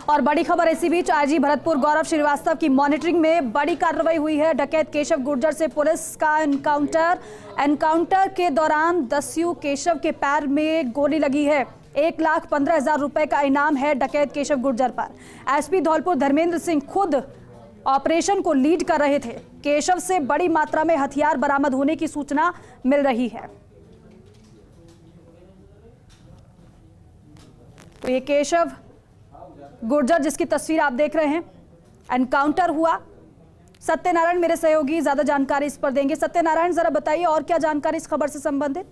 और बड़ी खबर इसी बीच आईजी भरतपुर गौरव श्रीवास्तव की मॉनिटरिंग में बड़ी कार्रवाई हुई है। डकैत केशव गुर्जर से पुलिस का एनकाउंटर के दौरान दस्यु केशव के पैर में गोली लगी है। 1,15,000 रुपए का इनाम है डकैत केशव गुर्जर पर। एसपी धौलपुर धर्मेंद्र सिंह खुद ऑपरेशन को लीड कर रहे थे। केशव से बड़ी मात्रा में हथियार बरामद होने की सूचना मिल रही है। तो ये केशव गुर्जर जिसकी तस्वीर आप देख रहे हैं, एनकाउंटर हुआ। सत्यनारायण मेरे सहयोगी ज्यादा जानकारी इस पर देंगे। सत्यनारायण, जरा बताइए और क्या जानकारी इस खबर से संबंधित।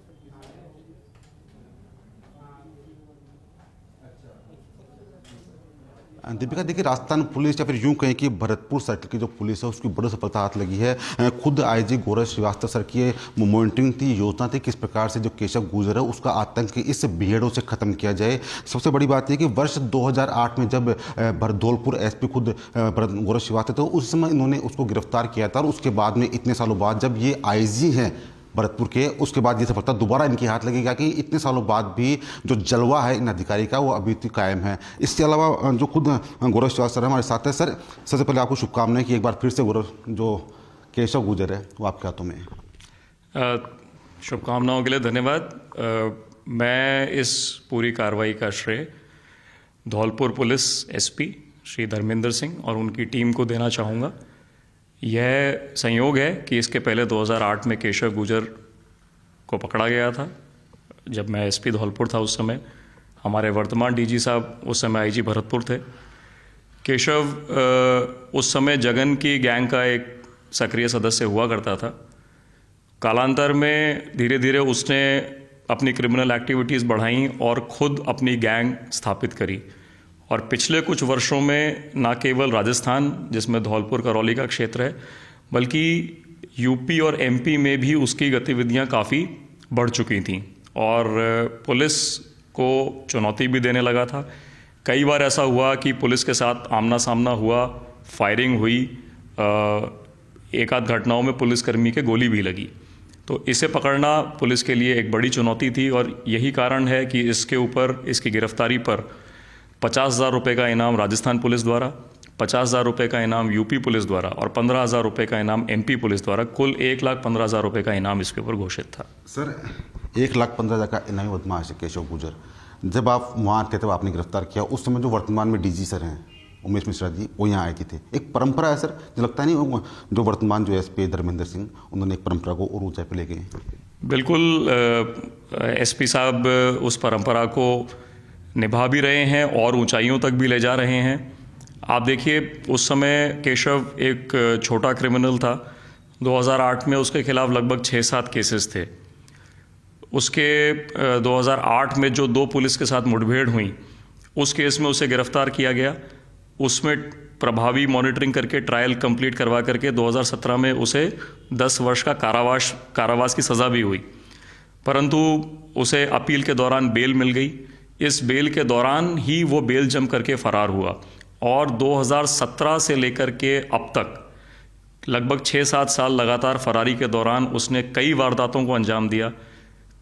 दीपिका, देखिए, राजस्थान पुलिस या फिर यूं कहें कि भरतपुर सर्कल की जो पुलिस है उसकी बड़ी सफलता हाथ लगी है। खुद आईजी गौरव श्रीवास्तव सर की मॉनिटरिंग थी, योजना थी किस प्रकार से जो केशव गुर्जर है उसका आतंक इस भीड़ों से खत्म किया जाए। सबसे बड़ी बात यह कि वर्ष 2008 में जब धौलपुर एसपी खुद गौरव श्रीवास्तव थे उस समय इन्होंने उसको गिरफ्तार किया था, और उसके बाद में इतने सालों बाद जब ये आईजी हैं भरतपुर के, उसके बाद ये सफलता दोबारा इनके हाथ लगेगा कि इतने सालों बाद भी जो जलवा है इन अधिकारी का वो अभी तक कायम है। इसके अलावा जो खुद गौरव श्रीवास्तव हमारे साथ है। सर, सबसे पहले आपको शुभकामनाएं कि एक बार फिर से गौरव जो केशव गुर्जर है वो आपके हाथों में है। शुभकामनाओं के लिए धन्यवाद। मैं इस पूरी कार्रवाई का श्रेय धौलपुर पुलिस एसपी श्री धर्मेंद्र सिंह और उनकी टीम को देना चाहूँगा। यह संयोग है कि इसके पहले 2008 में केशव गुर्जर को पकड़ा गया था। जब मैं एसपी धौलपुर था उस समय हमारे वर्तमान डीजी साहब उस समय आईजी भरतपुर थे। केशव उस समय जगन की गैंग का एक सक्रिय सदस्य हुआ करता था। कालांतर में धीरे धीरे उसने अपनी क्रिमिनल एक्टिविटीज़ बढ़ाई और खुद अपनी गैंग स्थापित करी। और पिछले कुछ वर्षों में न केवल राजस्थान, जिसमें धौलपुर करौली का क्षेत्र है, बल्कि यूपी और एमपी में भी उसकी गतिविधियां काफ़ी बढ़ चुकी थीं और पुलिस को चुनौती भी देने लगा था। कई बार ऐसा हुआ कि पुलिस के साथ आमना सामना हुआ, फायरिंग हुई, एक आध घटनाओं में पुलिसकर्मी के गोली भी लगी। तो इसे पकड़ना पुलिस के लिए एक बड़ी चुनौती थी और यही कारण है कि इसके ऊपर, इसकी गिरफ्तारी पर 50,000 रुपये का इनाम राजस्थान पुलिस द्वारा, 50,000 रुपये का इनाम यूपी पुलिस द्वारा और 15,000 रुपये का इनाम एमपी पुलिस द्वारा, कुल 1,15,000 रुपये का इनाम इसके ऊपर घोषित था। सर, 1,15,000 का इनामी बदमाश है केशव गुर्जर। जब आप वहाँ थे तब आपने गिरफ्तार किया, उस समय जो वर्तमान में डीजी सर हैं उमेश मिश्रा जी, वो यहाँ आए थे। एक परंपरा है सर, जो लगता नहीं जो वर्तमान जो एसपी धर्मेंद्र सिंह, उन्होंने एक परंपरा को और ऊंचाई पर ले गए। बिल्कुल, एसपी साहब उस परंपरा को निभा भी रहे हैं और ऊंचाइयों तक भी ले जा रहे हैं। आप देखिए, उस समय केशव एक छोटा क्रिमिनल था। 2008 में उसके खिलाफ लगभग 6-7 केसेस थे। उसके 2008 में जो 2 पुलिस के साथ मुठभेड़ हुई, उस केस में उसे गिरफ्तार किया गया। उसमें प्रभावी मॉनिटरिंग करके ट्रायल कंप्लीट करवा करके 2017 में उसे 10 वर्ष का कारावास की सज़ा भी हुई, परंतु उसे अपील के दौरान बेल मिल गई। इस बेल के दौरान ही वो बेल जम करके फरार हुआ और 2017 से लेकर के अब तक लगभग 6-7 साल लगातार फरारी के दौरान उसने कई वारदातों को अंजाम दिया।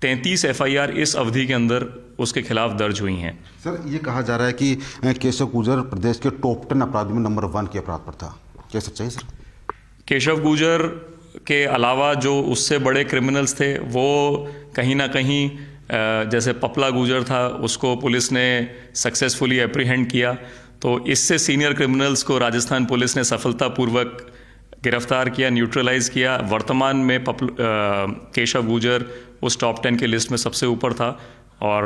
33 FIR इस अवधि के अंदर उसके खिलाफ दर्ज हुई हैं। सर, ये कहा जा रहा है कि केशव गुर्जर प्रदेश के टॉप 10 अपराधियों में नंबर 1 के अपराध पर था। क्या सच्चाई है सर? केशव गुर्जर के अलावा जो उससे बड़े क्रिमिनल्स थे वो कहीं ना कहीं, जैसे पपला गुर्जर था, उसको पुलिस ने सक्सेसफुली एप्रीहेंड किया। तो इससे सीनियर क्रिमिनल्स को राजस्थान पुलिस ने सफलतापूर्वक गिरफ्तार किया, न्यूट्रलाइज किया। वर्तमान में केशव गुर्जर उस टॉप 10 के लिस्ट में सबसे ऊपर था और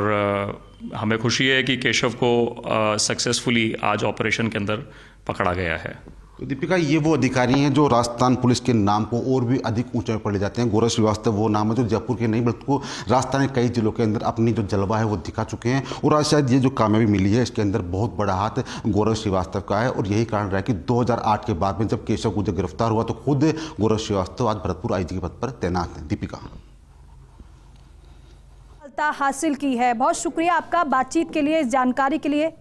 हमें खुशी है कि केशव को सक्सेसफुली आज ऑपरेशन के अंदर पकड़ा गया है। तो दीपिका, ये वो अधिकारी हैं जो राजस्थान पुलिस के नाम को और भी अधिक ऊंचाई पर ले जाते हैं। गौरव श्रीवास्तव वो नाम है जो जयपुर के नहीं बल्कि राजस्थान के कई जिलों के अंदर अपनी जो जलवा है वो दिखा चुके हैं, और आज शायद ये जो कामयाबी मिली है इसके अंदर बहुत बड़ा हाथ गौरव श्रीवास्तव का है। और यही कारण रहा है कि 2008 के बाद में जब केशव गुर्जर गिरफ्तार हुआ तो खुद गौरव श्रीवास्तव आज भरतपुर आईजी के पद पर तैनात हैं। दीपिका, हासिल की है। बहुत शुक्रिया आपका बातचीत के लिए, इस जानकारी के लिए।